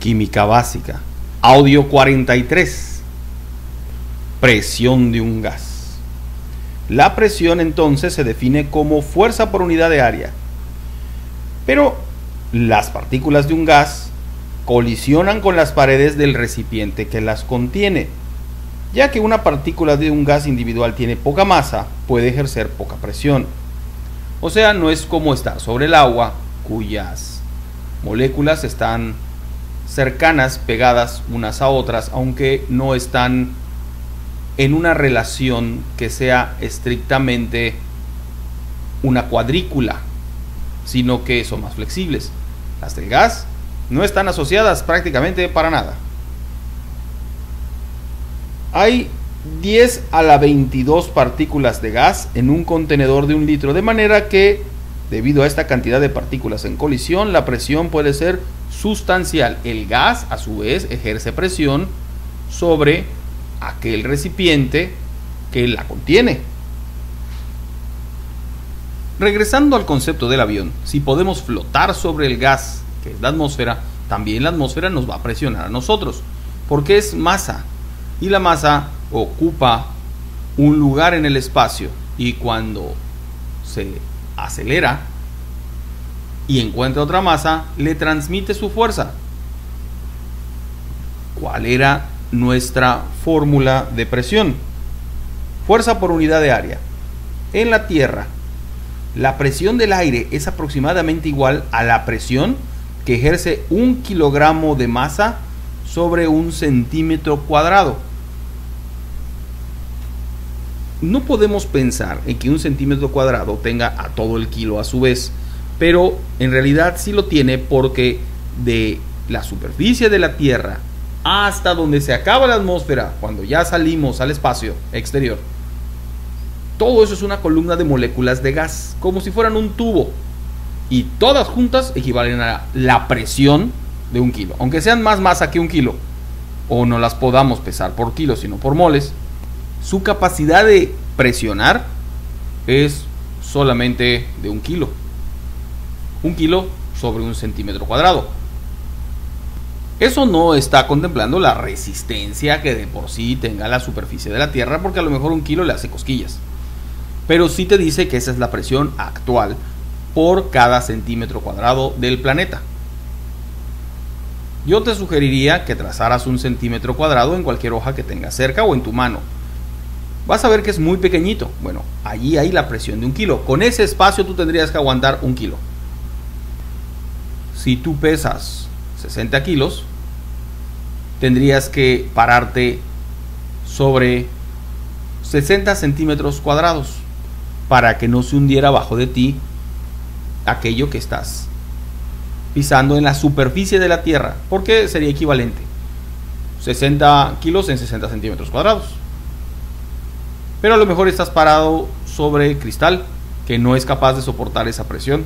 Química básica. Audio 43. Presión de un gas. La presión entonces se define como fuerza por unidad de área. Pero las partículas de un gas colisionan con las paredes del recipiente que las contiene. Ya que una partícula de un gas individual tiene poca masa, puede ejercer poca presión. O sea, no es como estar sobre el agua, cuyas moléculas están cercanas, pegadas unas a otras, aunque no están en una relación que sea estrictamente una cuadrícula, sino que son más flexibles. Las del gas no están asociadas prácticamente para nada. Hay 10 a la 22 partículas de gas en un contenedor de 1 litro, de manera que, debido a esta cantidad de partículas en colisión, la presión puede ser sustancial. El gas, a su vez, ejerce presión sobre aquel recipiente que la contiene. Regresando al concepto del avión, si podemos flotar sobre el gas, que es la atmósfera, también la atmósfera nos va a presionar a nosotros, porque es masa, y la masa ocupa un lugar en el espacio, y cuando se acelera y encuentra otra masa, le transmite su fuerza. ¿Cuál era nuestra fórmula de presión? Fuerza por unidad de área. En la Tierra, la presión del aire es aproximadamente igual a la presión que ejerce 1 kilogramo de masa sobre 1 centímetro cuadrado. No podemos pensar en que 1 centímetro cuadrado tenga a todo el kilo a su vez, pero en realidad sí lo tiene, porque de la superficie de la Tierra hasta donde se acaba la atmósfera, cuando ya salimos al espacio exterior, todo eso es una columna de moléculas de gas, como si fueran un tubo, y todas juntas equivalen a la presión de 1 kilo. Aunque sean más masa que 1 kilo, o no las podamos pesar por kilos sino por moles, su capacidad de presionar es solamente de 1 kilo. 1 kilo sobre 1 centímetro cuadrado. Eso no está contemplando la resistencia que de por sí tenga la superficie de la Tierra, porque a lo mejor 1 kilo le hace cosquillas. Pero sí te dice que esa es la presión actual por cada centímetro cuadrado del planeta. Yo te sugeriría que trazaras 1 centímetro cuadrado en cualquier hoja que tengas cerca o en tu mano. Vas a ver que es muy pequeñito. Bueno, allí hay la presión de 1 kilo. Con ese espacio tú tendrías que aguantar 1 kilo. Si tú pesas 60 kilos, tendrías que pararte sobre 60 centímetros cuadrados para que no se hundiera abajo de ti aquello que estás pisando en la superficie de la Tierra, porque sería equivalente 60 kilos en 60 centímetros cuadrados. Pero a lo mejor estás parado sobre cristal que no es capaz de soportar esa presión.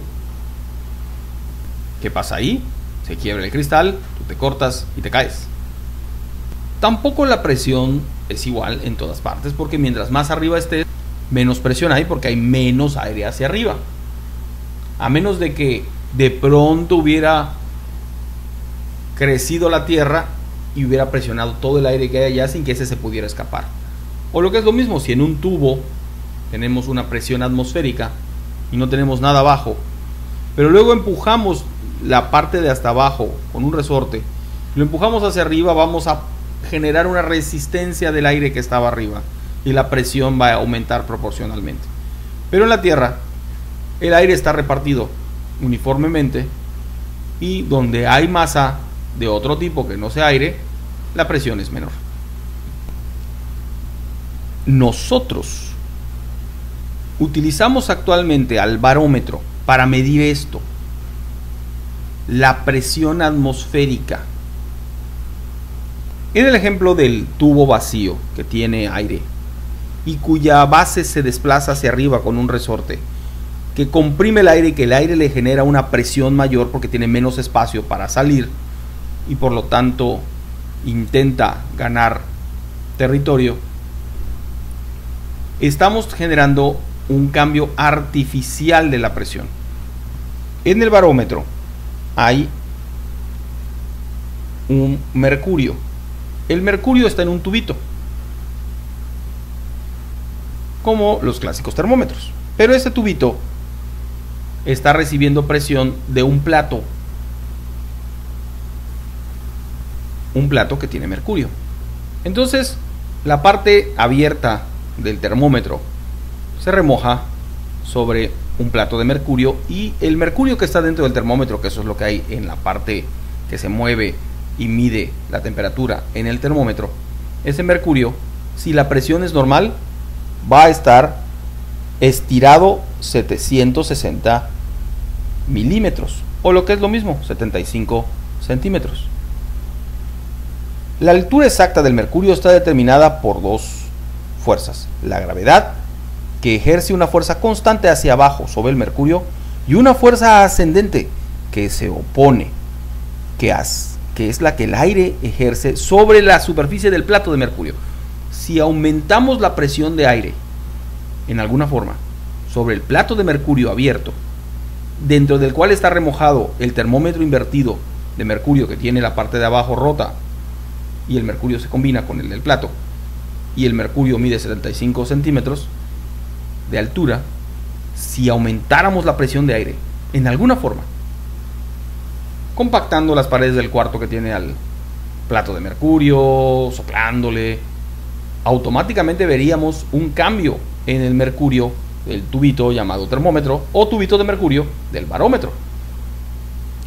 ¿Qué pasa ahí? Se quiebra el cristal, tú te cortas y te caes. Tampoco la presión es igual en todas partes, porque mientras más arriba estés, menos presión hay, porque hay menos aire hacia arriba. A menos de que de pronto hubiera crecido la Tierra y hubiera presionado todo el aire que hay allá sin que ese se pudiera escapar. O lo que es lo mismo, si en un tubo tenemos una presión atmosférica y no tenemos nada abajo, pero luego empujamos la parte de hasta abajo con un resorte, lo empujamos hacia arriba, vamos a generar una resistencia del aire que estaba arriba y la presión va a aumentar proporcionalmente. Pero en la Tierra el aire está repartido uniformemente, y donde hay masa de otro tipo que no sea aire, la presión es menor. Nosotros utilizamos actualmente al barómetro para medir esto, la presión atmosférica. En el ejemplo del tubo vacío que tiene aire y cuya base se desplaza hacia arriba con un resorte que comprime el aire y que el aire le genera una presión mayor porque tiene menos espacio para salir y por lo tanto intenta ganar territorio, estamos generando un cambio artificial de la presión. En el barómetro hay un mercurio. El mercurio está en un tubito, como los clásicos termómetros, pero ese tubito está recibiendo presión de un plato que tiene mercurio. Entonces, la parte abierta del termómetro se remoja sobre un plato de mercurio, y el mercurio que está dentro del termómetro, que eso es lo que hay en la parte que se mueve y mide la temperatura en el termómetro, ese mercurio, si la presión es normal, va a estar estirado 760 milímetros, o lo que es lo mismo, 75 centímetros. La altura exacta del mercurio está determinada por dos fuerzas: la gravedad, que ejerce una fuerza constante hacia abajo sobre el mercurio, y una fuerza ascendente que se opone, que es la que el aire ejerce sobre la superficie del plato de mercurio. Si aumentamos la presión de aire en alguna forma sobre el plato de mercurio abierto, dentro del cual está remojado el termómetro invertido de mercurio, que tiene la parte de abajo rota y el mercurio se combina con el del plato, y el mercurio mide 75 centímetros de altura, si aumentáramos la presión de aire en alguna forma, compactando las paredes del cuarto que tiene al plato de mercurio, soplándole, automáticamente veríamos un cambio en el mercurio del tubito llamado termómetro, o tubito de mercurio del barómetro.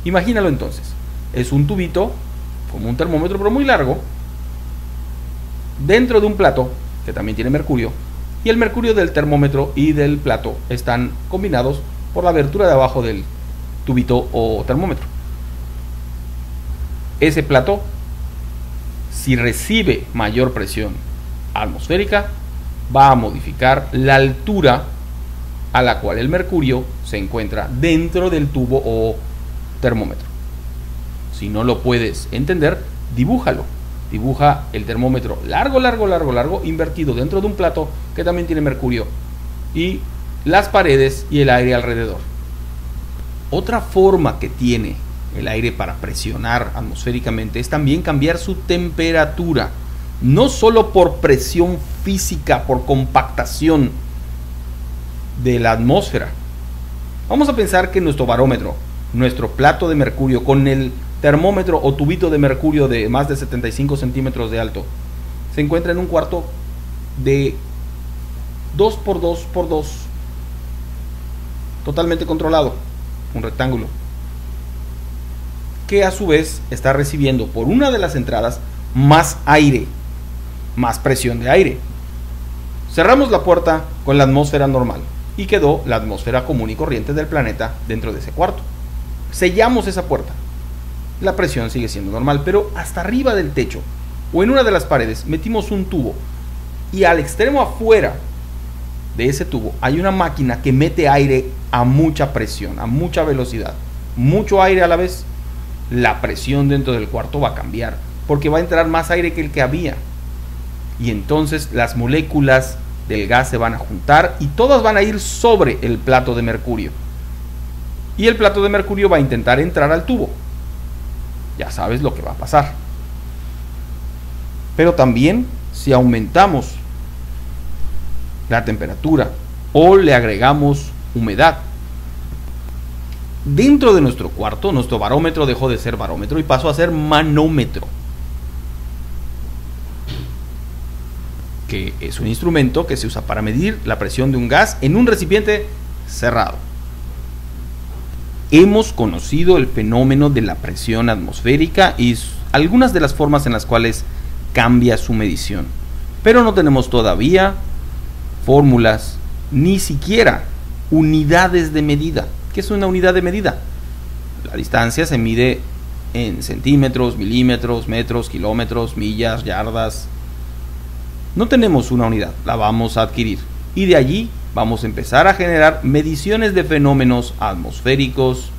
Imagínalo entonces, es un tubito como un termómetro pero muy largo, dentro de un plato que también tiene mercurio, y el mercurio del termómetro y del plato están combinados por la abertura de abajo del tubito o termómetro. Ese plato, si recibe mayor presión atmosférica, va a modificar la altura a la cual el mercurio se encuentra dentro del tubo o termómetro. Si no lo puedes entender, dibújalo. Dibuja el termómetro largo, invertido dentro de un plato que también tiene mercurio, y las paredes y el aire alrededor. Otra forma que tiene el aire para presionar atmosféricamente es también cambiar su temperatura, no solo por presión física, por compactación de la atmósfera. Vamos a pensar que nuestro barómetro, nuestro plato de mercurio con el termómetro o tubito de mercurio de más de 75 centímetros de alto, se encuentra en un cuarto de 2x2x2, totalmente controlado, un rectángulo, que a su vez está recibiendo por una de las entradas más aire, más presión de aire. Cerramos la puerta con la atmósfera normal y quedó la atmósfera común y corriente del planeta dentro de ese cuarto. Sellamos esa puerta, la presión sigue siendo normal, pero hasta arriba del techo o en una de las paredes metimos un tubo, y al extremo afuera de ese tubo hay una máquina que mete aire a mucha presión, a mucha velocidad, mucho aire a la vez. La presión dentro del cuarto va a cambiar, porque va a entrar más aire que el que había, y entonces las moléculas del gas se van a juntar y todas van a ir sobre el plato de mercurio, y el plato de mercurio va a intentar entrar al tubo. Ya sabes lo que va a pasar. Pero también, si aumentamos la temperatura o le agregamos humedad dentro de nuestro cuarto, nuestro barómetro dejó de ser barómetro y pasó a ser manómetro, que es un instrumento que se usa para medir la presión de un gas en un recipiente cerrado. Hemos conocido el fenómeno de la presión atmosférica y algunas de las formas en las cuales cambia su medición, pero no tenemos todavía fórmulas, ni siquiera unidades de medida. ¿Qué es una unidad de medida? La distancia se mide en centímetros, milímetros, metros, kilómetros, millas, yardas. No tenemos una unidad, la vamos a adquirir, y de allí vamos a empezar a generar mediciones de fenómenos atmosféricos,